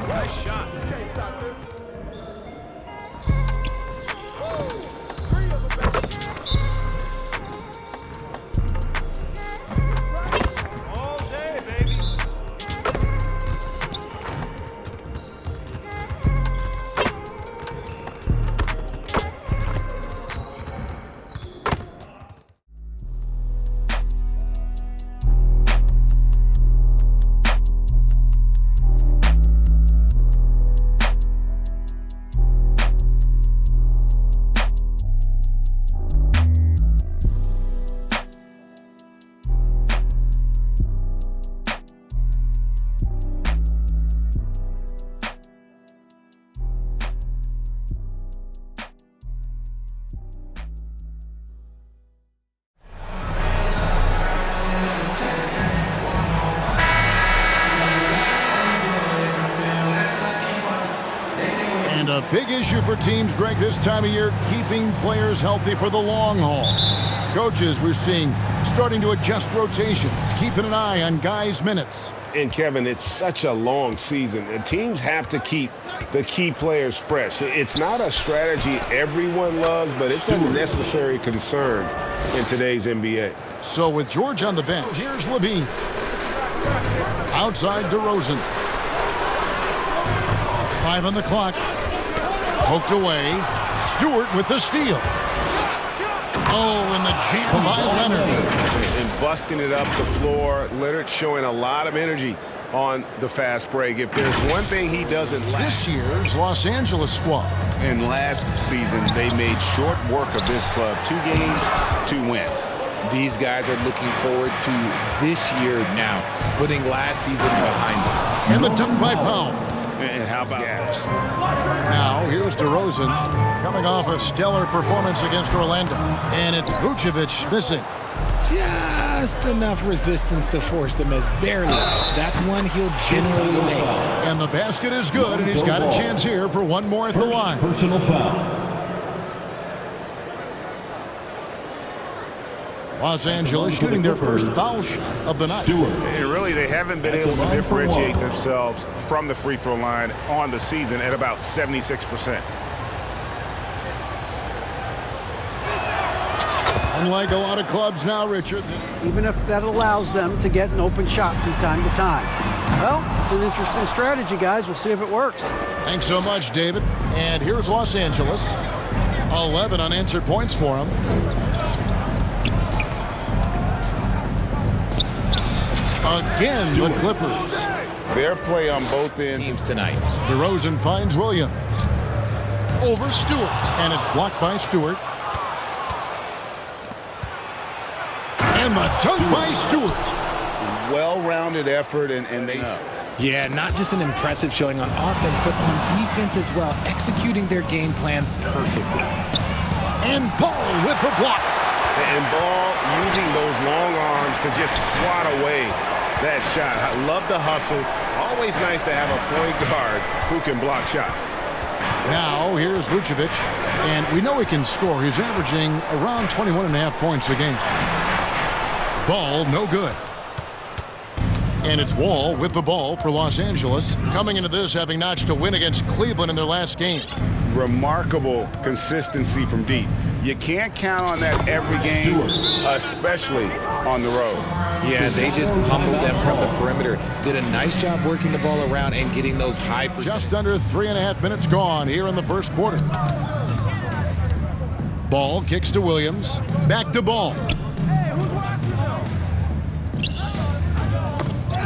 Nice shot. All day, baby. And a big issue for teams, Greg, this time of year, keeping players healthy for the long haul. Coaches, we're seeing, starting to adjust rotations, keeping an eye on guys' minutes. And, Kevin, it's such a long season, and teams have to keep the key players fresh. It's not a strategy everyone loves, but it's a necessary concern in today's NBA. So with George on the bench, here's Levine. Outside DeRozan. 5 on the clock. Poked away. Stewart with the steal. Oh, and the jam by Leonard. And busting it up the floor. Leonard showing a lot of energy on the fast break. If there's one thing he doesn't lack. This year's Los Angeles squad. And last season, they made short work of this club. 2 games, 2 wins. These guys are looking forward to this year now, putting last season behind them. And the dunk by Powell. And how about gaps? Now, here's DeRozan coming off a stellar performance against Orlando. And it's Vucevic missing. Just enough resistance to force the miss. Barely. That's one he'll generally make. And the basket is good, and he's got a chance here for one more at the line. Personal foul. Los Angeles shooting their first foul shot of the night. And really, they haven't been able to differentiate themselves from the free throw line on the season at about 76%. Unlike a lot of clubs now, Richard. Even if that allows them to get an open shot from time to time. Well, it's an interesting strategy, guys. We'll see if it works. Thanks so much, David. And here's Los Angeles. 11 unanswered points for them. Again, the Clippers. Their play on both ends Teams tonight. DeRozan finds Williams. Over Stewart. And it's blocked by Stewart. And the dunk by Stewart. well-rounded effort, and they... Yeah, not just an impressive showing on offense, but on defense as well, executing their game plan perfectly. And Ball with the block. And Ball using those long arms to just swat away that shot. I love the hustle. Always nice to have a point guard who can block shots. Now, here's Vucevic, and we know he can score. He's averaging around 21.5 points a game. Ball, no good. And it's Wall with the ball for Los Angeles, coming into this having notched a win against Cleveland in their last game. Remarkable consistency from deep. You can't count on that every game, especially on the road. Yeah, they just pummeled them from the perimeter. Did a nice job working the ball around and getting those high percentages. Just under 3.5 minutes gone here in the first quarter. Ball kicks to Williams. Back to Ball.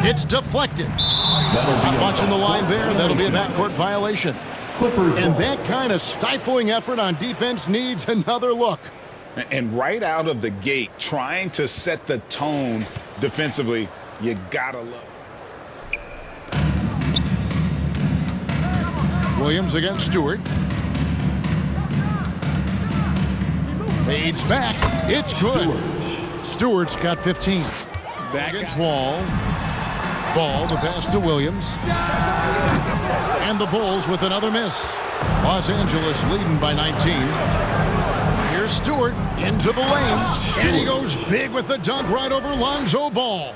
It's deflected. Not watching the line there. That'll be a backcourt violation. And that kind of stifling effort on defense needs another look. And right out of the gate, trying to set the tone defensively, you gotta love it. Williams against Stewart. Fades back. It's good. Stewart's got 15. Back against Wall. Ball, the pass to Williams. And the Bulls with another miss. Los Angeles leading by 19. Here's Stewart into the lane. And he goes big with the dunk right over Lonzo Ball.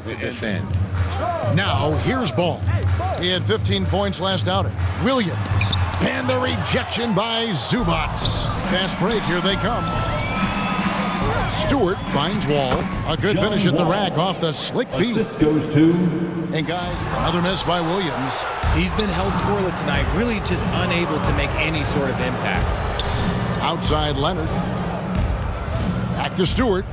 To defend. Now, here's Ball. He had 15 points last outing. Williams. And the rejection by Zubats. Fast break. Here they come. Stewart finds Wall. A good finish at the rack off the slick feet. Assist goes to And guys, another miss by Williams. He's been held scoreless tonight, really just unable to make any sort of impact. Outside Leonard. Back to Stewart.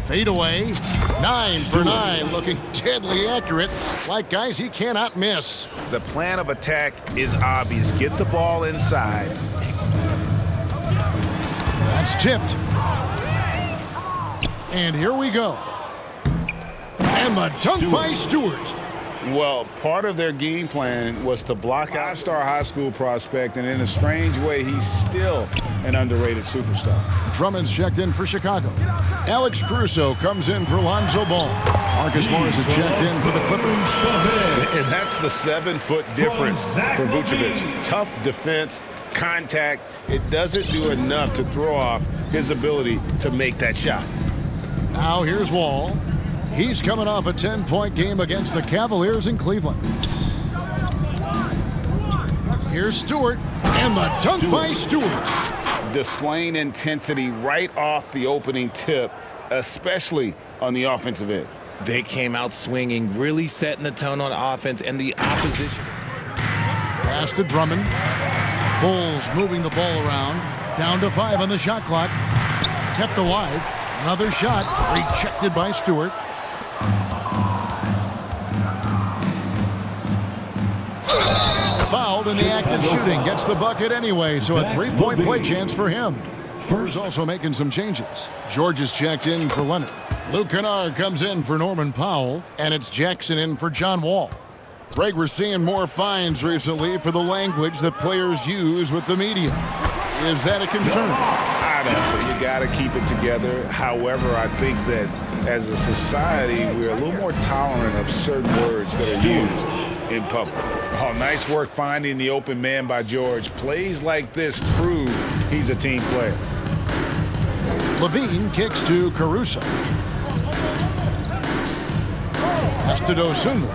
Fade away. 9 for 9. Looking deadly accurate. Like guys he cannot miss. The plan of attack is obvious. Get the ball inside. That's tipped. And here we go. And the dunk by Stewart. Well, part of their game plan was to block out five-star high school prospect, and in a strange way, he's still an underrated superstar. Drummond's checked in for Chicago. Alex Caruso comes in for Lonzo Ball. Marcus Morris is checked in for the Clippers. And that's the 7-foot difference for Vucevic. Tough defense, contact. It doesn't do enough to throw off his ability to make that shot. Now here's Wall. He's coming off a 10-point game against the Cavaliers in Cleveland. Here's Stewart, and the dunk by Stewart. Displaying intensity right off the opening tip, especially on the offensive end. They came out swinging, really setting the tone on offense and the opposition. Pass to Drummond. Bulls moving the ball around. Down to 5 on the shot clock. Kept alive. Another shot rejected by Stewart. Fouled in the act of shooting. Gets the bucket anyway, so a 3-point play chance for him. Furr's also making some changes. George is checked in for Leonard. Luke Kennard comes in for Norman Powell, and it's Jackson in for John Wall. Greg, we're seeing more fines recently for the language that players use with the media. Is that a concern? I don't know. You got to keep it together. However, I think that as a society, we're a little more tolerant of certain words that are used in public. Oh, nice work finding the open man by George. Plays like this prove he's a team player. Levine kicks to Caruso. Pass to Dosunmu.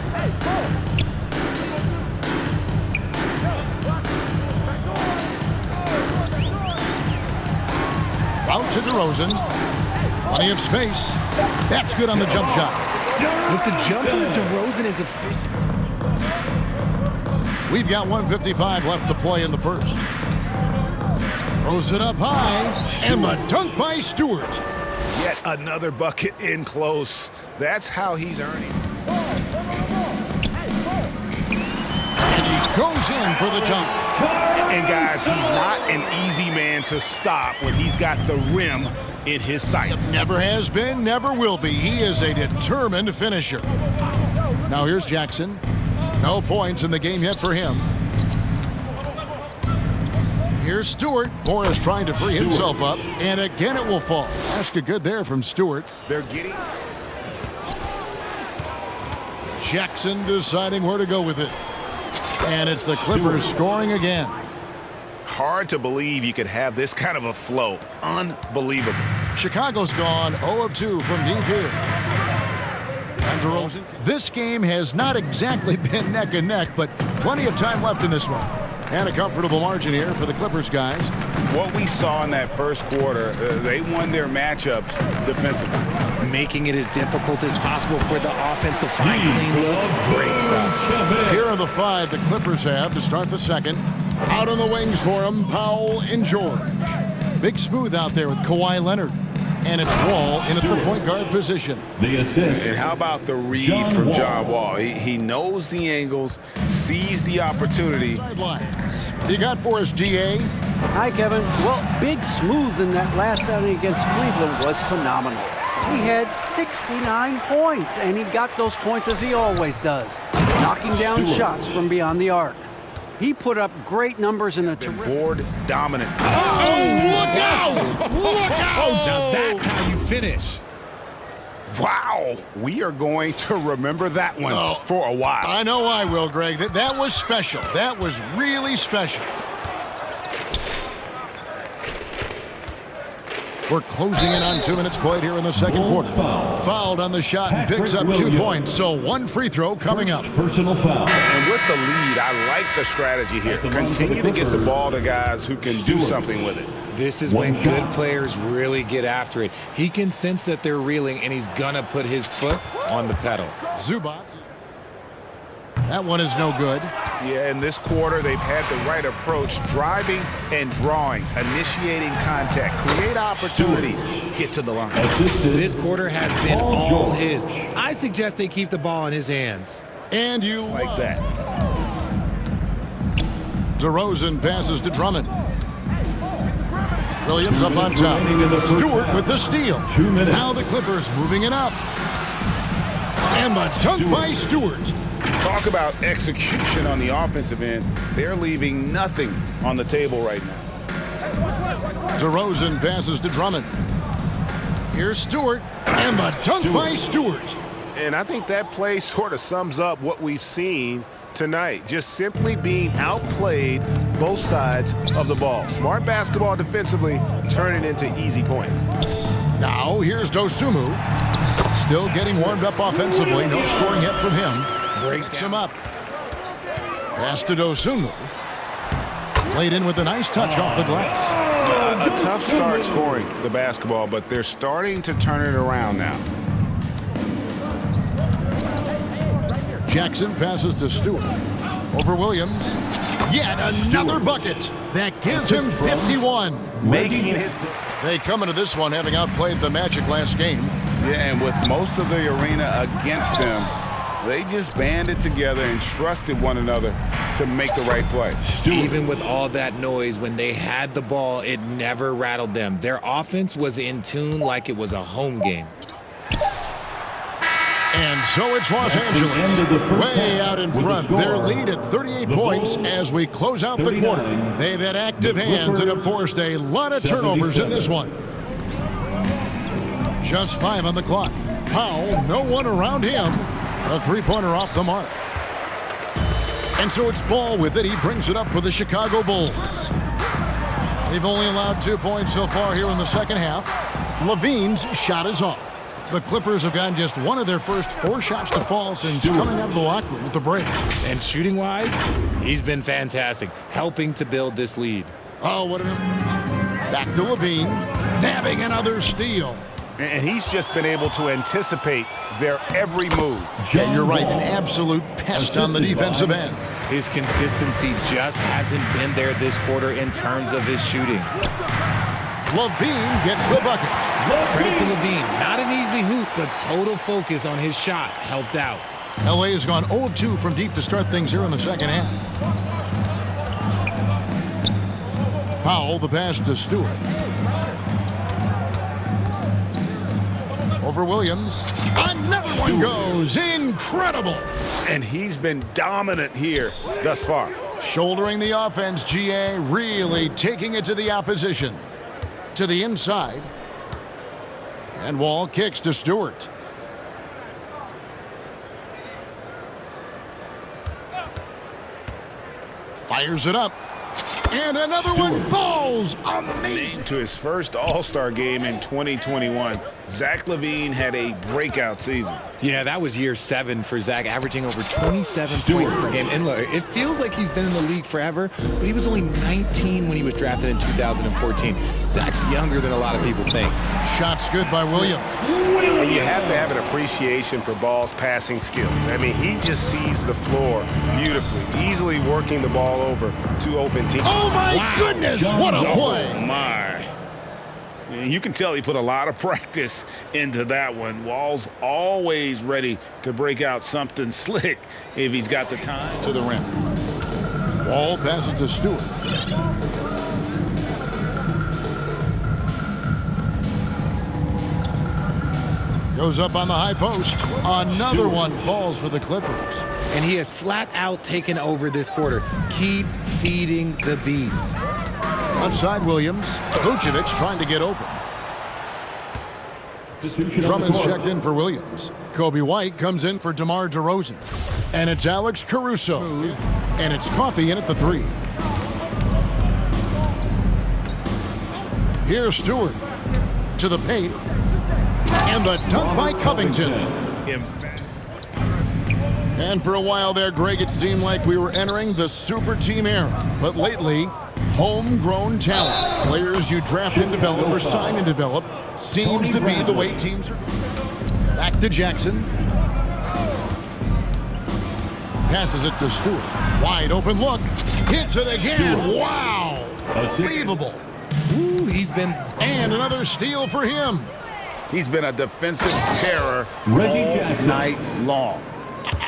Out to DeRozan. Plenty of space. That's good on the jump shot. With the jumper, DeRozan is efficient. We've got 1:55 left to play in the first. Throws it up high, and the dunk by Stewart. Yet another bucket in close. That's how he's earning. And he goes in for the dunk. And guys, he's not an easy man to stop when he's got the rim in his sights. Never has been, never will be. He is a determined finisher. Now here's Jackson. No points in the game yet for him. Here's Stewart. Morris trying to free himself up. And again it will fall. Ask a good there from Stewart. They're getting... Jackson deciding where to go with it. And it's the Clippers scoring again. Hard to believe you could have this kind of a flow. Unbelievable. Chicago's gone 0 of 2 from deep here. And DeRozan. This game has not exactly been neck and neck, but plenty of time left in this one. And a comfortable margin here for the Clippers guys. What we saw in that first quarter, they won their matchups defensively. Making it as difficult as possible for the offense to find clean looks. Great stuff. Here are the 5 the Clippers have to start the second. Out on the wings for them, Powell and George. Big smooth out there with Kawhi Leonard. And it's Wall in at the point guard position. the assist. And how about the read from John Wall? He knows the angles, sees the opportunity. Sidelines. You got for us, GA? Hi, Kevin. Well, Big Smooth in that last outing against Cleveland was phenomenal. He had 69 points, and he got those points as he always does, knocking down shots from beyond the arc. He put up great numbers in a terrific... Board dominant. Oh, look out! Look out! Now that's how you finish. Wow. We are going to remember that one for a while. I know I will, Greg. That was special. That was really special. We're closing in on 2 minutes played here in the second quarter. Fouled on the shot and picks up 2 points. So 1 free throw coming up. Personal foul. And with the lead, I like the strategy here. Continue to get the ball to guys who can do something with it. This is when good players really get after it. He can sense that they're reeling, and he's going to put his foot on the pedal. Zubac. That one is no good. Yeah, in this quarter, they've had the right approach, driving and drawing, initiating contact, create opportunities, get to the line. This quarter has been all his. I suggest they keep the ball in his hands. And you Like that. DeRozan passes to Drummond. Williams up on top. Stewart with the steal. Now the Clippers moving it up. And the dunk by Stewart. Talk about execution on the offensive end. They're leaving nothing on the table right now. DeRozan passes to Drummond. Here's Stewart. And the dunk by Stewart. And I think that play sort of sums up what we've seen tonight. Just simply being outplayed both sides of the ball. Smart basketball defensively, turning into easy points. Now here's Dosunmu. Still getting warmed up offensively. No scoring yet from him. Breaks him up. Pass to Dosunmu. Played in with a nice touch off the glass. A tough start scoring the basketball, but they're starting to turn it around now. Jackson passes to Stewart. Over Williams. Yet another bucket. That gives him 51. Making it. They come into this one having outplayed the Magic last game. Yeah, and with most of the arena against them, they just banded together and trusted one another to make the right play. Even with all that noise, when they had the ball, it never rattled them. Their offense was in tune like it was a home game. And so it's Los Angeles way out in front. Their lead at 38 points as we close out the quarter. They've had active hands and have forced a lot of turnovers in this one. Just 5 on the clock. Powell, no one around him. A 3-pointer off the mark. And so it's Ball with it. He brings it up for the Chicago Bulls. They've only allowed 2 points so far here in the second half. Levine's shot is off. The Clippers have gotten just one of their first 4 shots to fall since coming out of the locker room with the break. And shooting-wise, he's been fantastic, helping to build this lead. Oh, what an... Back to Levine, nabbing another steal. And he's just been able to anticipate their every move. Yeah, you're right, an absolute pest on the defensive end. His consistency just hasn't been there this quarter in terms of his shooting. Levine gets the bucket. Credit to Levine. Not an easy hoop, but total focus on his shot helped out. LA has gone 0 of 2 from deep to start things here in the second half. Powell, the pass to Stewart. Over Williams. Another one goes. Incredible. And he's been dominant here thus far. Shouldering the offense, GA really taking it to the opposition. To the inside. And Wall kicks to Stewart. Fires it up. And another one falls. Amazing. To his first All-Star game in 2021, Zach LaVine had a breakout season. Yeah, that was year 7 for Zach, averaging over 27 points per game. And look, it feels like he's been in the league forever, but he was only 19 when he was drafted in 2014. Zach's younger than a lot of people think. Shots good by Williams. And you have to have an appreciation for Ball's passing skills. I mean, he just sees the floor beautifully, easily working the ball over to open teams. Oh, my goodness. What a play. Oh, my. You can tell he put a lot of practice into that one. Wall's always ready to break out something slick if he's got the time. To the rim. Wall passes to Stewart. Goes up on the high post. Another one falls for the Clippers. And he has flat out taken over this quarter. Keep feeding the beast. Left side, Williams. Vucevic trying to get open. Drummond's checked in for Williams. Kobe White comes in for DeMar DeRozan. And it's Alex Caruso. And it's Coffey in at the 3. Here's Stewart. to the paint. And the dunk by Covington. And for a while there, Greg, it seemed like we were entering the super team era. But lately, homegrown talent, players you draft and develop or sign and develop, seems to be the way teams are. Back to Jackson. Passes it to Stewart. Wide open look. Hits it again. Wow. Unbelievable. Ooh, he's been... And another steal for him. He's been a defensive terror all night long.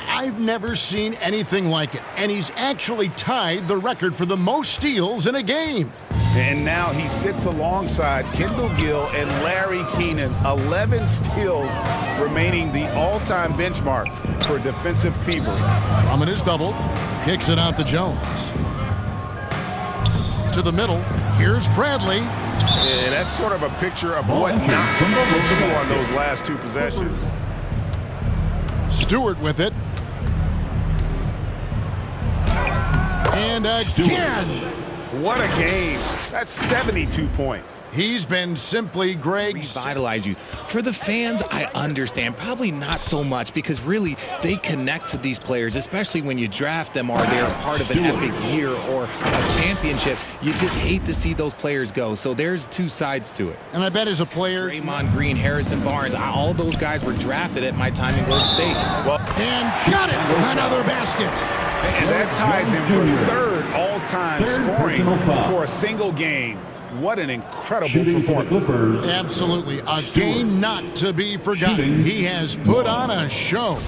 I've never seen anything like it. And he's actually tied the record for the most steals in a game. And now he sits alongside Kendall Gill and Larry Keenan. 11 steals remaining the all-time benchmark for defensive thievery. Drummond is doubled. Kicks it out to Jones. To the middle. Here's Bradley. Yeah, that's sort of a picture of what not to do on those last two possessions. Stewart with it. And again. What a game. That's 72 points. He's been simply Greg. Revitalize you. For the fans, I understand. Probably not so much because really they connect to these players, especially when you draft them or they're part of an epic year or a championship. You just hate to see those players go. So there's two sides to it. And I bet as a player, Draymond Green, Harrison Barnes, all those guys were drafted at my time in Golden State. Well, and got it. Another basket. And that ties him for third all-time scoring for a single game. What an incredible performance. Absolutely. A game not to be forgotten. He has put on a show.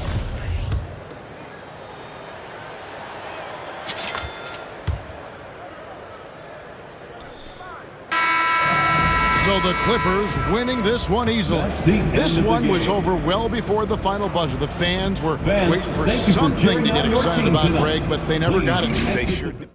So the Clippers winning this one easily. This one was over well before the final buzzer. The fans were waiting for something to get excited about, Greg, but they never got it. They sure did.